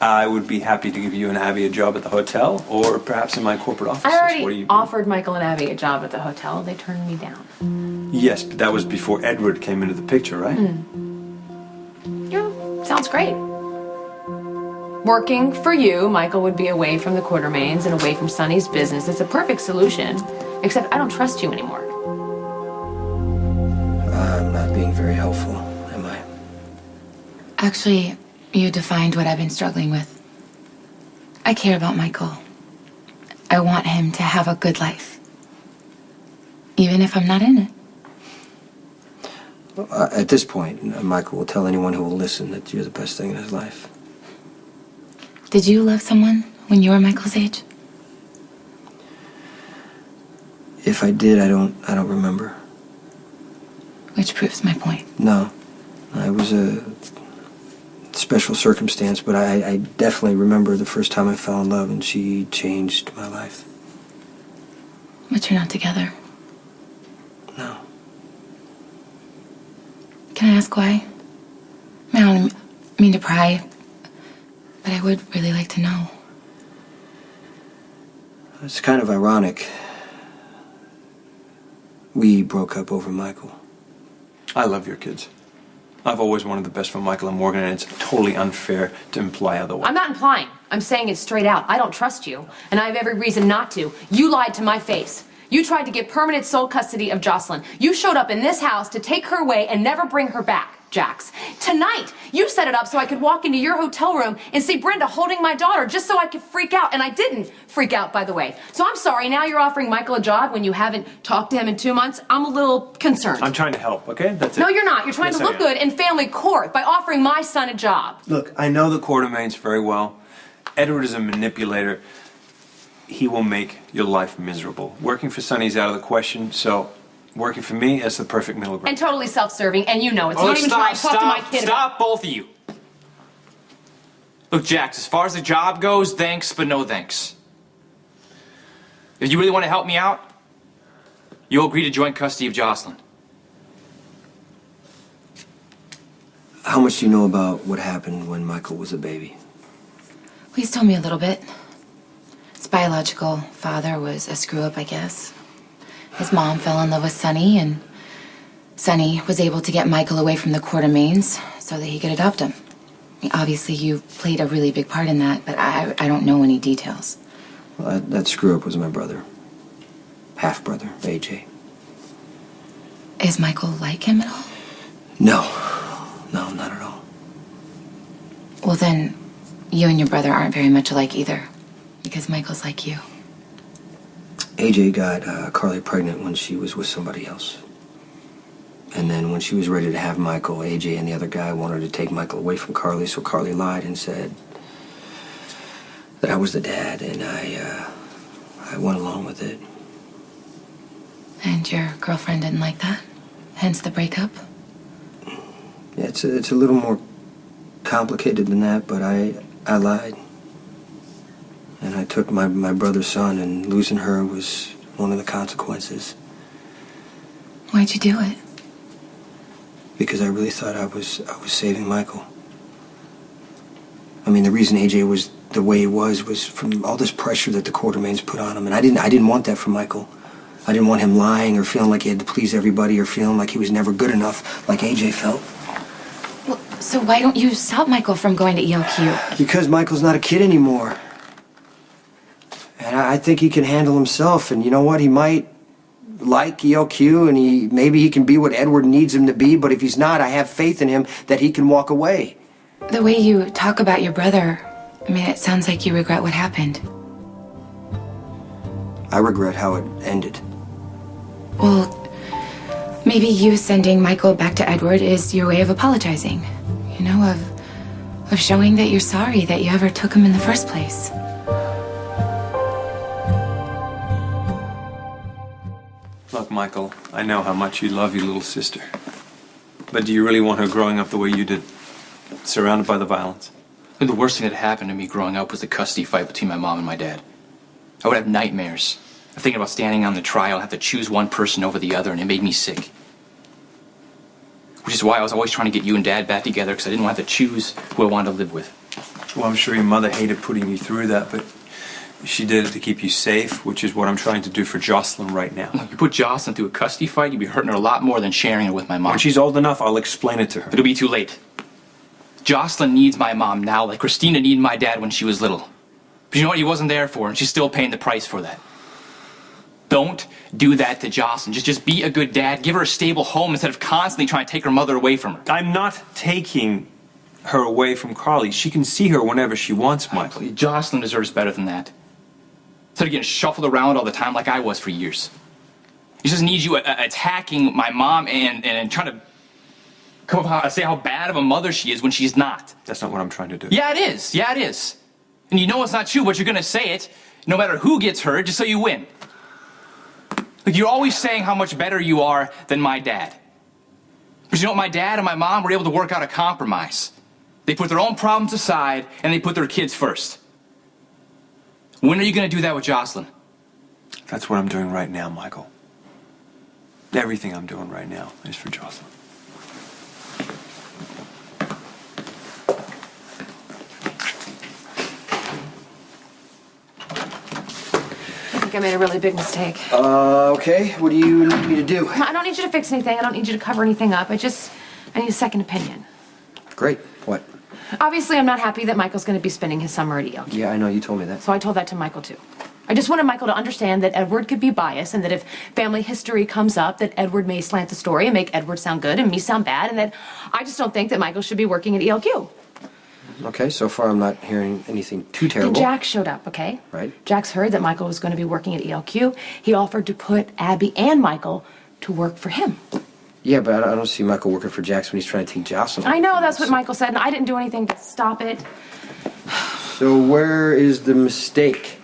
I would be happy to give you and Abby a job at the hotel, or perhaps in my corporate office. I already offered Michael and Abby a job at the hotel. They turned me down. Yes, but that was before Edward came into the picture, right? Yeah, sounds great. Working for you, Michael would be away from the Quartermaines and away from Sonny's business. It's a perfect solution, except I don't trust you anymore. I'm not being very helpful, am I? Actually, you defined what I've been struggling with. I care about Michael. I want him to have a good life, even if I'm not in it. At this point, Michael will tell anyone who will listen that you're the best thing in his life. Did you love someone when you were Michael's age? If I did, I don't remember. Which proves my point. No. It was a special circumstance, but I definitely remember the first time I fell in love, and she changed my life. But you're not together. No. Can I ask why? I don't mean to pry, but I would really like to know. It's kind of ironic. We broke up over Michael. I love your kids. I've always wanted the best for Michael and Morgan, and it's totally unfair to imply otherwise. I'm not implying. I'm saying it straight out. I don't trust you, and I have every reason not to. You lied to my face. You tried to get permanent sole custody of Jocelyn. You showed up in this house to take her away and never bring her back, Jax. Tonight, you set it up so I could walk into your hotel room and see Brenda holding my daughter just so I could freak out. And I didn't freak out, by the way. So I'm sorry, now you're offering Michael a job when you haven't talked to him in 2 months. I'm a little concerned. I'm trying to help, okay? That's it. No, you're not. You're trying to look good in family court by offering my son a job. Look, I know the Quartermaines very well. Edward is a manipulator. He will make your life miserable. Working for Sonny's out of the question, so working for me is the perfect middle ground. And totally self-serving, and you know it. So don't even try to talk to my kid Stop, both of you. Look, Jax, as far as the job goes, thanks, but no thanks. If you really want to help me out, you'll agree to joint custody of Jocelyn. How much do you know about what happened when Michael was a baby? Please tell me a little bit. His biological father was a screw-up, I guess. His mom fell in love with Sonny, and Sonny was able to get Michael away from the Quartermaines so that he could adopt him. I mean, obviously, you played a really big part in that, but I don't know any details. Well, that screw-up was my brother. Half-brother, AJ. Is Michael like him at all? No. No, not at all. Well, then, you and your brother aren't very much alike either, because Michael's like you. AJ got Carly pregnant when she was with somebody else. And then when she was ready to have Michael, AJ and the other guy wanted to take Michael away from Carly, so Carly lied and said that I was the dad, and I went along with it. And your girlfriend didn't like that? Hence the breakup? Yeah, it's a little more complicated than that, but I lied. And I took my brother's son, and losing her was one of the consequences. Why'd you do it? Because I really thought I was saving Michael. I mean, the reason AJ was the way he was from all this pressure that the Quartermaines put on him, and I didn't want that for Michael. I didn't want him lying or feeling like he had to please everybody or feeling like he was never good enough, like AJ felt. Well, so why don't you stop Michael from going to ELQ? Because Michael's not a kid anymore. And I think he can handle himself, and you know what? He might like ELQ, and maybe he can be what Edward needs him to be, but if he's not, I have faith in him that he can walk away. The way you talk about your brother, I mean, it sounds like you regret what happened. I regret how it ended. Well, maybe you sending Michael back to Edward is your way of apologizing. You know, of showing that you're sorry that you ever took him in the first place. Look, Michael, I know how much you love your little sister. But do you really want her growing up the way you did? Surrounded by the violence? The worst thing that happened to me growing up was the custody fight between my mom and my dad. I would have nightmares of thinking about standing on the trial, have to choose one person over the other, and it made me sick. Which is why I was always trying to get you and Dad back together, because I didn't want to have to choose who I wanted to live with. Well, I'm sure your mother hated putting you through that, but she did it to keep you safe, which is what I'm trying to do for Jocelyn right now. If you put Jocelyn through a custody fight, you'd be hurting her a lot more than sharing her with my mom. When she's old enough, I'll explain it to her. It'll be too late. Jocelyn needs my mom now like Christina needed my dad when she was little. But you know what? He wasn't there for her, and she's still paying the price for that. Don't do that to Jocelyn. Just be a good dad. Give her a stable home instead of constantly trying to take her mother away from her. I'm not taking her away from Carly. She can see her whenever she wants, Michael. Jocelyn deserves better than that. Instead of getting shuffled around all the time like I was for years. He just needs you attacking my mom and trying to come up say how bad of a mother she is when she's not. That's not what I'm trying to do. Yeah, it is. Yeah, it is. And you know it's not true, but you're going to say it no matter who gets hurt just so you win. Like, you're always saying how much better you are than my dad. But you know what? My dad and my mom were able to work out a compromise. They put their own problems aside and they put their kids first. When are you going to do that with Jocelyn? That's what I'm doing right now, Michael. Everything I'm doing right now is for Jocelyn. I think I made a really big mistake. Okay. What do you need me to do? I don't need you to fix anything. I don't need you to cover anything up. I need a second opinion. Great. What? Obviously, I'm not happy that Michael's going to be spending his summer at ELQ. Yeah, I know. You told me that. So I told that to Michael, too. I just wanted Michael to understand that Edward could be biased and that if family history comes up, that Edward may slant the story and make Edward sound good and me sound bad, and that I just don't think that Michael should be working at ELQ. Okay, so far I'm not hearing anything too terrible. And Jack showed up, okay? Right. Jack's heard that Michael was going to be working at ELQ. He offered to put Abby and Michael to work for him. Yeah, but I don't see Michael working for Jax when he's trying to take Jocelyn. I know, that's what Michael said, and I didn't do anything to stop it. So where is the mistake?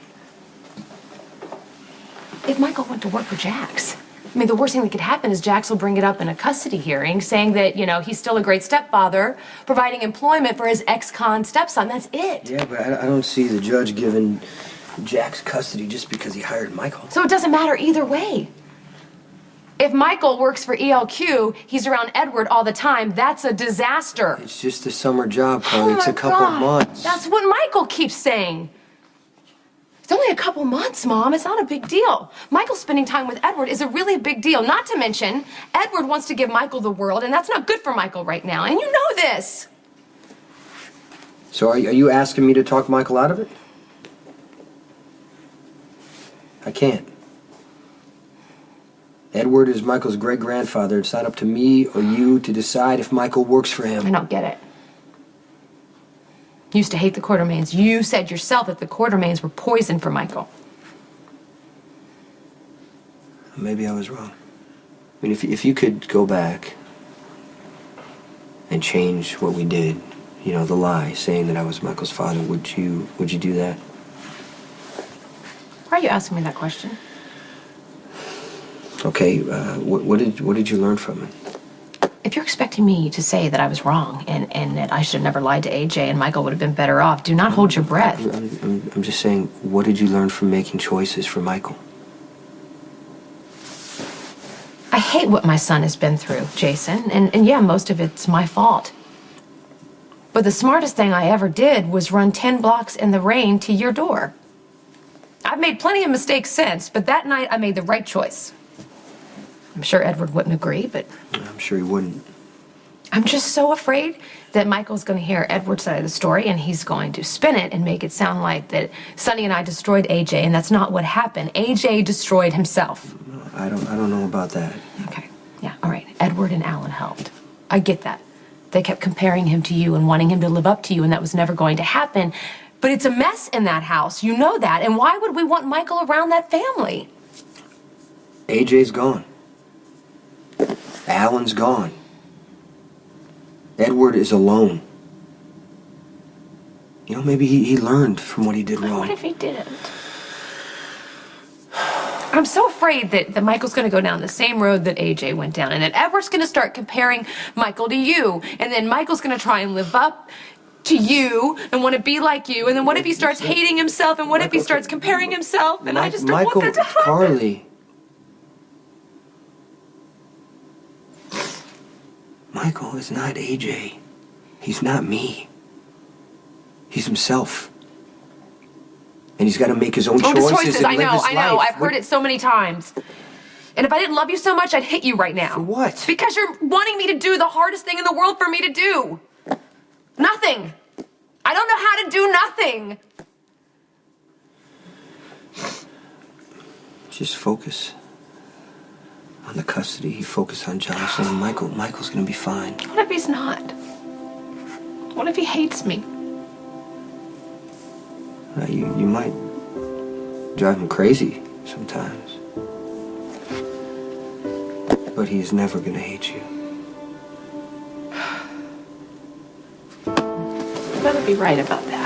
If Michael went to work for Jax, I mean, the worst thing that could happen is Jax will bring it up in a custody hearing, saying that, you know, he's still a great stepfather, providing employment for his ex-con stepson. That's it. Yeah, but I don't see the judge giving Jax custody just because he hired Michael. So it doesn't matter either way. If Michael works for ELQ, he's around Edward all the time. That's a disaster. It's just a summer job, Carly. Oh It's my a couple God. months. That's what Michael keeps saying. It's only a couple months, Mom. It's not a big deal. Michael spending time with Edward is a really big deal. Not to mention, Edward wants to give Michael the world, and that's not good for Michael right now. And you know this. So are you asking me to talk Michael out of it? I can't. Edward is Michael's great-grandfather. It's not up to me or you to decide if Michael works for him. I don't get it. You used to hate the Quartermaines. You said yourself that the Quartermaines were poison for Michael. Maybe I was wrong. I mean, if you could go back and change what we did, you know, the lie, saying that I was Michael's father, would you do that? Why are you asking me that question? Okay, what did you learn from it? If you're expecting me to say that I was wrong and that I should have never lied to AJ and Michael would have been better off, do not hold your breath. I'm just saying, what did you learn from making choices for Michael? I hate what my son has been through, Jason, and yeah, most of it's my fault. But the smartest thing I ever did was run 10 blocks in the rain to your door. I've made plenty of mistakes since, but that night I made the right choice. I'm sure Edward wouldn't agree, but... I'm sure he wouldn't. I'm just so afraid that Michael's going to hear Edward's side of the story and he's going to spin it and make it sound like that Sonny and I destroyed AJ, and that's not what happened. AJ destroyed himself. I don't know about that. Okay, yeah, all right. Edward and Alan helped. I get that. They kept comparing him to you and wanting him to live up to you, and that was never going to happen. But it's a mess in that house. You know that. And why would we want Michael around that family? AJ's gone. Alan's gone. Edward is alone. You know, maybe he learned from what he did wrong. What if he didn't? I'm so afraid that Michael's going to go down the same road that AJ went down, and that Edward's going to start comparing Michael to you, and then Michael's going to try and live up to you and want to be like you, and then what if he starts hating himself, and what if he starts comparing himself, and I just don't want that to happen. Carly. Michael is not AJ. He's not me. He's himself. And he's got to make his own Oh, choices the choices. and I live know, his I know. life. I've heard it so many times. And if I didn't love you so much, I'd hit you right now. For what? Because you're wanting me to do the hardest thing in the world for me to do. Nothing. I don't know how to do nothing. Just focus on the custody. You focus on Jocelyn and Michael. Michael's gonna be fine. What if he's not? What if he hates me? You might drive him crazy sometimes. But he is never gonna hate you. You better be right about that.